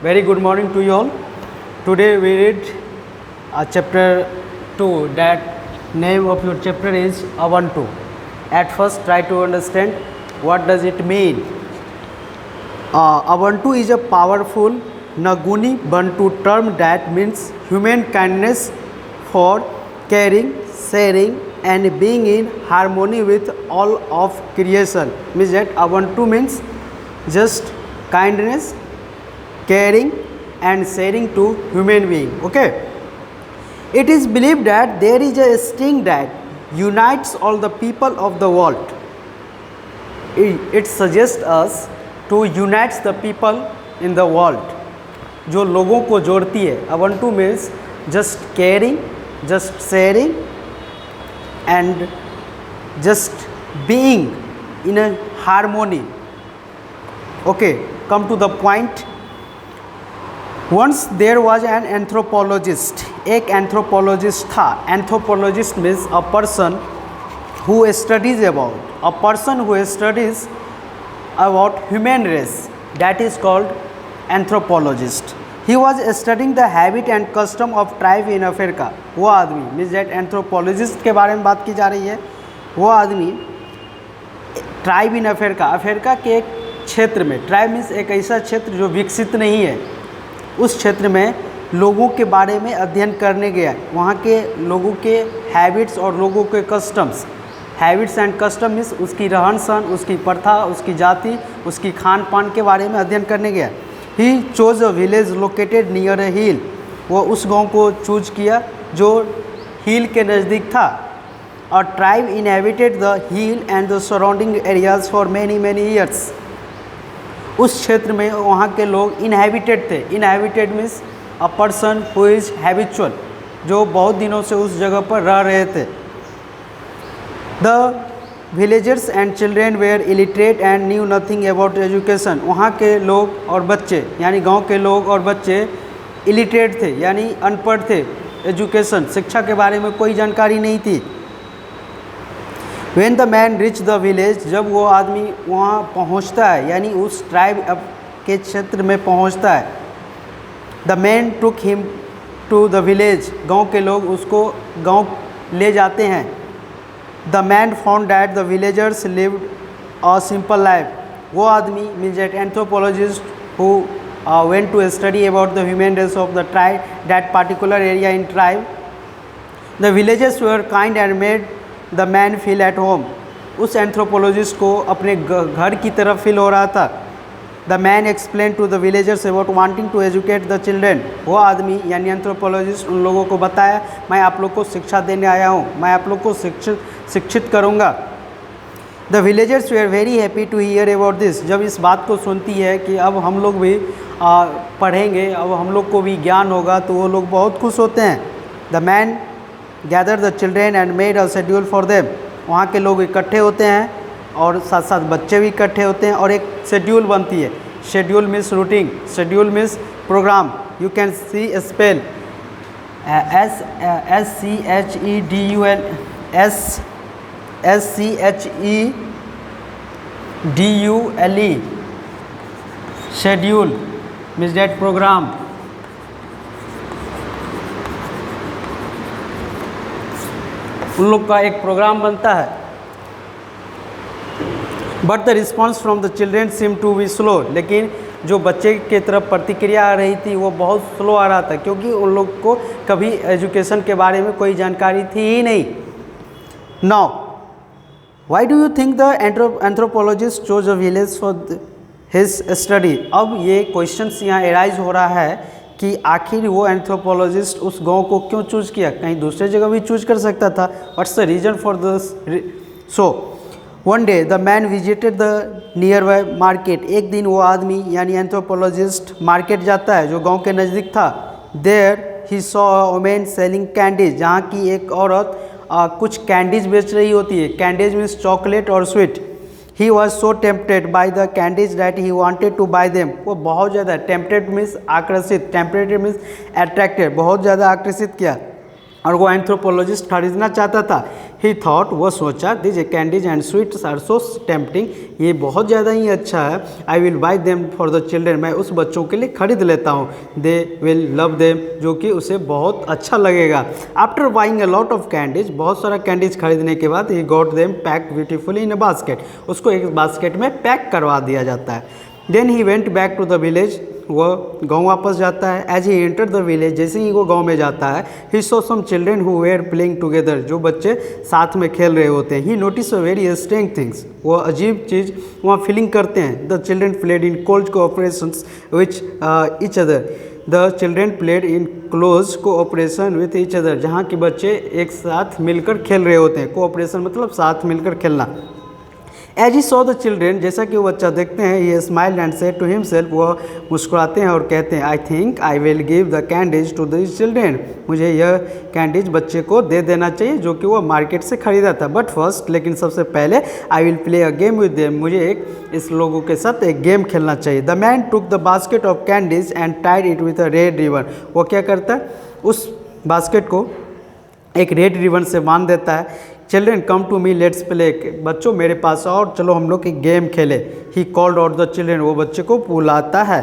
Very good morning to you all. Today we read chapter 2. That name of your chapter is Ubuntu. At first try to understand what does it mean. Ubuntu is a powerful Nguni Bantu term that means human kindness for caring, sharing and being in harmony with all of creation. Means that Ubuntu means just kindness, caring and sharing to human being. Okay, it is believed that there is a string that unites all the people of the world. It suggests us to unite the people in the world. जो लोगों को जोड़ती है. Ubuntu means just caring, just sharing and just being in a harmony. Okay, come to the point. Once there was an anthropologist. एक anthropologist था. Anthropologist means a person who studies about human race. That is called anthropologist. He was studying the habit and custom of tribe in Africa. वो आदमी means that anthropologist के बारे में बात की जा रही है. वो आदमी ट्राइब इन अफ्रीका के एक क्षेत्र में, ट्राइब मीन्स एक ऐसा क्षेत्र जो विकसित नहीं है, उस क्षेत्र में लोगों के बारे में अध्ययन करने गया. वहाँ के लोगों के हैबिट्स और लोगों के customs. Habits and custom means उसकी रहन सहन, उसकी प्रथा, उसकी जाति, उसकी खान पान के बारे में अध्ययन करने गया. He chose a village located near a hill. वो उस गांव को चूज किया जो हिल के नज़दीक था. और tribe inhabited the hill and the surrounding areas for many years. उस क्षेत्र में वहाँ के लोग इनहेबिटेड थे. Inhabited means a person who is habitual, जो बहुत दिनों से उस जगह पर रह रहे थे. The villagers and children were illiterate and knew nothing about education. वहाँ के लोग और बच्चे यानी गांव के लोग और बच्चे इलिटरेट थे यानी अनपढ़ थे. एजुकेशन शिक्षा के बारे में कोई जानकारी नहीं थी. When the man reached the village, जब वो आदमी वहाँ पहुँचता है यानी उस ट्राइब के क्षेत्र में पहुँचता है. The man took him to the village. गांव के लोग उसको गांव ले जाते हैं. The man found that the villagers lived a simple life. वो आदमी means that anthropologist who went to study about the human race of the tribe, that particular area in tribe. The villagers were kind and made the man feel at home. उस anthropologist को अपने घर की तरफ feel हो रहा था. The man explain to the villagers about wanting to educate the children. वो आदमी यानी एंथ्रोपोलॉजिस्ट उन लोगों को बताया, मैं आप लोग को शिक्षा देने आया हूँ, मैं आप लोग को शिक्षित करूँगा. The villagers they are very happy to hear about this. जब इस बात को सुनती है कि अब हम लोग भी पढ़ेंगे, अब हम लोग को भी ज्ञान होगा, तो वो लोग बहुत खुश होते हैं. The man gather the children and made a schedule for them. वहाँ के लोग इकट्ठे होते हैं और साथ साथ बच्चे भी इकट्ठे होते हैं और एक शेड्यूल बनती है. Schedule means routine, schedule means programme. You can see spell SCHEDULE. Schedule means that programme. उन लोग का एक प्रोग्राम बनता है. But the response from the children seem to be slow. लेकिन जो बच्चे की तरफ प्रतिक्रिया आ रही थी वो बहुत स्लो आ रहा था, क्योंकि उन लोग को कभी एजुकेशन के बारे में कोई जानकारी थी ही नहीं. Now why do you think the anthropologist chose a village for his study. अब ये क्वेश्चंस यहाँ एराइज हो रहा है कि आखिर वो एंथ्रोपोलॉजिस्ट उस गांव को क्यों चूज किया. कहीं दूसरे जगह भी चूज कर सकता था. What's the reason for this. So one day the man visited the near by market. एक दिन वो आदमी यानी एंथ्रोपोलॉजिस्ट मार्केट जाता है जो गांव के नज़दीक था. There he saw a women selling candies. जहाँ की एक औरत कुछ कैंडीज बेच रही होती है. कैंडीज मीन्स चॉकलेट और sweet. He was so tempted by the candies that he wanted to buy them. वो बहुत ज़्यादा tempted means आकर्षित, tempted means attracted, बहुत ज़्यादा आकर्षित किया और वो एंथ्रोपोलॉजिस्ट खरीदना चाहता था. ही थॉट, वो सोचा, this candies and sweets are so tempting, ये बहुत ज़्यादा ही अच्छा है, I will buy them for the children, मैं उस बच्चों के लिए खरीद लेता हूँ, दे विल लव देम, जो कि उसे बहुत अच्छा लगेगा। After buying a lot of candies, बहुत सारा कैंडीज खरीदने के बाद, he got them pack beautifully in a basket, उसको एक बास्केट में पैक करवा दिया जाता है। Then he went back to the village, वह गांव वापस जाता है। As he enter the village, जैसे ही वो गांव में जाता है, he saw some children who were playing together, जो बच्चे साथ में खेल रहे होते हैं। He notice a very strange things, वो अजीब चीज़ वहाँ फीलिंग करते हैं। The children played in close cooperations which each other, the children played in close cooperation with each other, जहाँ के बच्चे एक साथ मिलकर खेल रहे होते हैं। कोऑपरेशन मतलब साथ मिलकर खेलना। As he saw the children, जैसा कि वो बच्चा देखते हैं, ये smile and said to himself, वह मुस्कुराते हैं और कहते हैं, I think I will give the candies to this children, मुझे यह कैंडीज बच्चे को दे देना चाहिए जो कि वो मार्केट से खरीदा था। बट फर्स्ट, लेकिन सबसे पहले, I will play a game with them, मुझे इस लोगों के साथ एक गेम खेलना चाहिए। The man took the basket of candies and tied it with a red ribbon, वो क्या करता है, उस बास्केट को एक रेड रिबन से बांध देता है। Children come to me let's play, बच्चों मेरे पास आओ, चलो हम लोग एक गेम खेले। He called out the children, वो बच्चे को बुलाता है।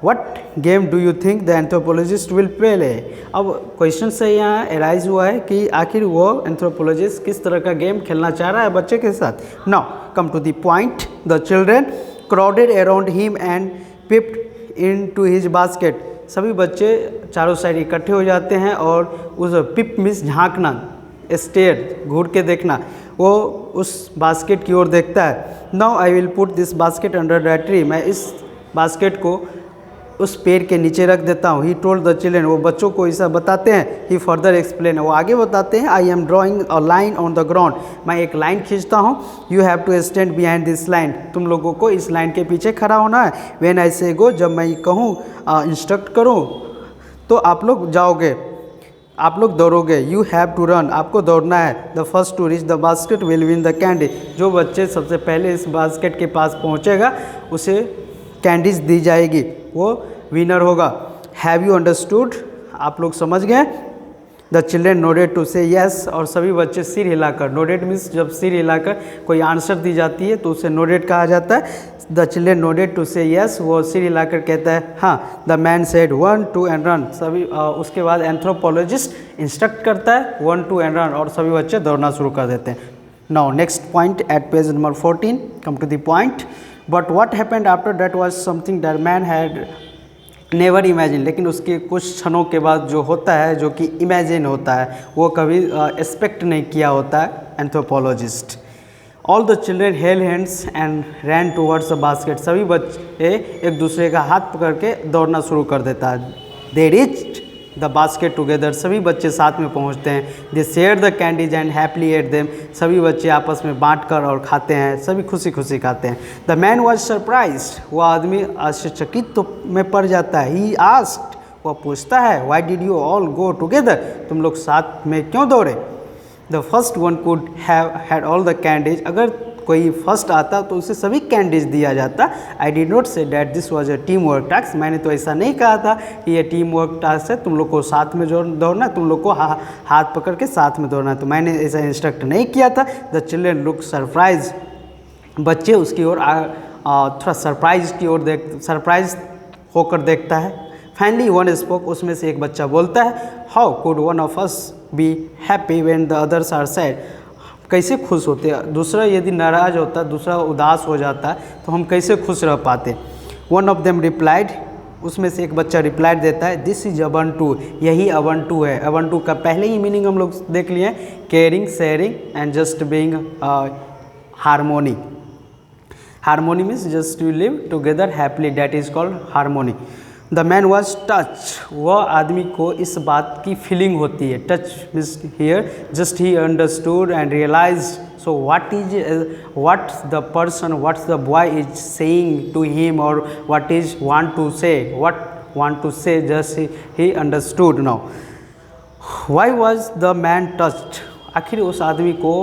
What game do you think the anthropologist will play, अब क्वेश्चन से यहाँ एराइज हुआ है कि आखिर वो एंथ्रोपोलॉजिस्ट किस तरह का गेम खेलना चाह रहा है बच्चे के साथ। Now come to the point, the children crowded around him and peeped in to his basket, सभी बच्चे चारों साइड इकट्ठे हो जाते हैं और उस पिप मिस झांकना, स्टेयर घूर के देखना, वो उस बास्केट की ओर देखता है। Now I will put this basket under the tree, मैं इस बास्केट को उस पेड़ के नीचे रख देता हूँ। ही टोल्ड द चिल्ड्रेन, वो बच्चों को ऐसा बताते हैं। ही फर्दर एक्सप्लेन, वो आगे बताते हैं, I am drawing a line on the ground, मैं एक लाइन खींचता हूँ। You have to stand behind this line, तुम लोगों को इस लाइन के पीछे खड़ा होना है। व्हेन आई से गो, जब मैं कहूँ इंस्ट्रक्ट करूँ तो आप लोग जाओगे, आप लोग दौड़ोगे। यू हैव टू रन, आपको दौड़ना है। The first to reach the basket will win the candy, जो बच्चे सबसे पहले इस बास्केट के पास पहुंचेगा उसे कैंडीज दी जाएगी, वो विनर होगा। हैव यू अंडरस्टूड, आप लोग समझ गए। द चिल्ड्रेन नोडेड टू से येस, और सभी बच्चे सिर हिलाकर, नोडेड मीन्स जब सिर हिलाकर कोई आंसर दी जाती है तो उसे नोडेड कहा जाता है। द चिल्ड्रेन नोडेड टू से येस, वो सिर हिलाकर कहता है हाँ। The man said 1 2 and run, सभी उसके बाद एंथ्रोपोलॉजिस्ट इंस्ट्रक्ट करता है 1 2 एंड रन, और सभी बच्चे दौड़ना शुरू कर देते हैं। Now next point at page number 14, come to the point. But what happened after that was something that man had never imagine, लेकिन उसके कुछ क्षणों के बाद जो होता है, जो कि इमेजिन होता है, वो कभी एक्सपेक्ट नहीं किया होता है anthropologist. All the children held hands and ran towards the basket, सभी बच्चे एक दूसरे का हाथ पकड़ के दौड़ना शुरू कर देता है। They reached the basket together, सभी बच्चे साथ में पहुंचते हैं। They share the candies and happily ate them, सभी बच्चे आपस में बांट कर और खाते हैं, सभी खुशी खुशी खाते हैं। द मैन वॉज सरप्राइज्ड, वह आदमी आश्चर्यचकित तो में पड़ जाता है। ही आस्क्ड, वह पूछता है, why did you all go together, तुम लोग साथ में क्यों दौड़े। The first one could have had all the candies, अगर कोई फर्स्ट आता तो उसे सभी कैंडीज दिया जाता। I did not say that this was a team work task, मैंने तो ऐसा नहीं कहा था कि ये टीम वर्क टास्क है, तुम लोग को साथ में दौड़ना, तुम लोग को हाथ पकड़ के साथ में दौड़ना, तो मैंने ऐसा इंस्ट्रक्ट नहीं किया था। द चिल्ड्रेन लुक सरप्राइज, बच्चे उसकी ओर थोड़ा सरप्राइज होकर देखता है। फाइनली वन स्पोक, उसमें से एक बच्चा बोलता है, how could one of us be happy when the others are sad, कैसे खुश होते हैं, दूसरा यदि नाराज़ होता, दूसरा उदास हो जाता तो हम कैसे खुश रह पाते। वन ऑफ देम रिप्लाइड, उसमें से एक बच्चा रिप्लाई देता है, दिस इज अबंटू, यही अबंटू है। अबंटू का पहले ही मीनिंग हम लोग देख लिए, caring, sharing and just being harmony. Harmony means just you live together happily, that is called harmony. The man was touch, वह आदमी को इस बात की फीलिंग होती है। Touch means here just he understood and realise, so what the person, what's the boy is saying to him, और what is want to से just he understood. Now why was the man touched, आखिर उस आदमी को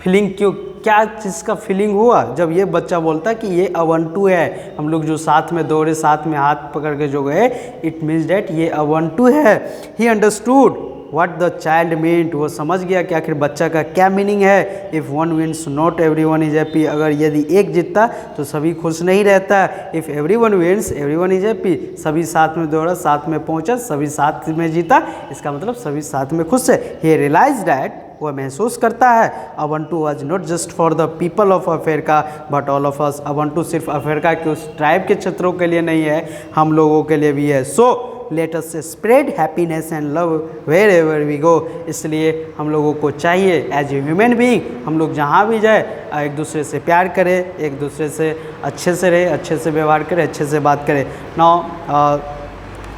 feeling क्यों, क्या चीज़ का feeling हुआ जब ये बच्चा बोलता है कि ये अबंटू है, हम लोग जो साथ में दौड़े, साथ में हाथ पकड़ के जो गए, इट मीन्स डैट ये अबंटू है। He understood what the child meant, वो समझ गया कि आखिर बच्चा का क्या मीनिंग है। If one wins not everyone is happy, अगर यदि एक जीतता तो सभी खुश नहीं रहता। If everyone wins everyone is happy, सभी साथ में दौड़ा, साथ में पहुंचा, सभी साथ में जीता, इसका मतलब सभी साथ में खुश है। ही रियलाइज दैट, वह महसूस करता है Ubuntu was not just for the people of Africa but all of us. Ubuntu सिर्फ अफ्रीका के उस ट्राइब के क्षेत्रों के लिए नहीं है, हम लोगों के लिए भी है। So let us spread happiness and love wherever we go. इसलिए हम लोगों को चाहिए एज ए ह्यूमन बीइंग, हम लोग जहाँ भी जाए एक दूसरे से प्यार करें, एक दूसरे से अच्छे से रहे, अच्छे से व्यवहार करें, अच्छे से बात करें। Now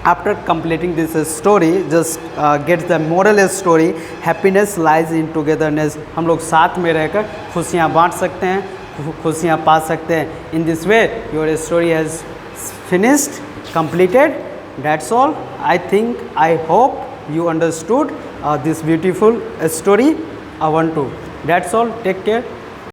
after completing this story, just get the moral story, happiness lies in togetherness। हम लोग साथ में रहकर खुशियाँ बांट सकते हैं, खुशियाँ पा सकते हैं। in this way your story has finished, completed, that's all। I think, I hope you understood this beautiful story, Ubuntu। That's all, take care।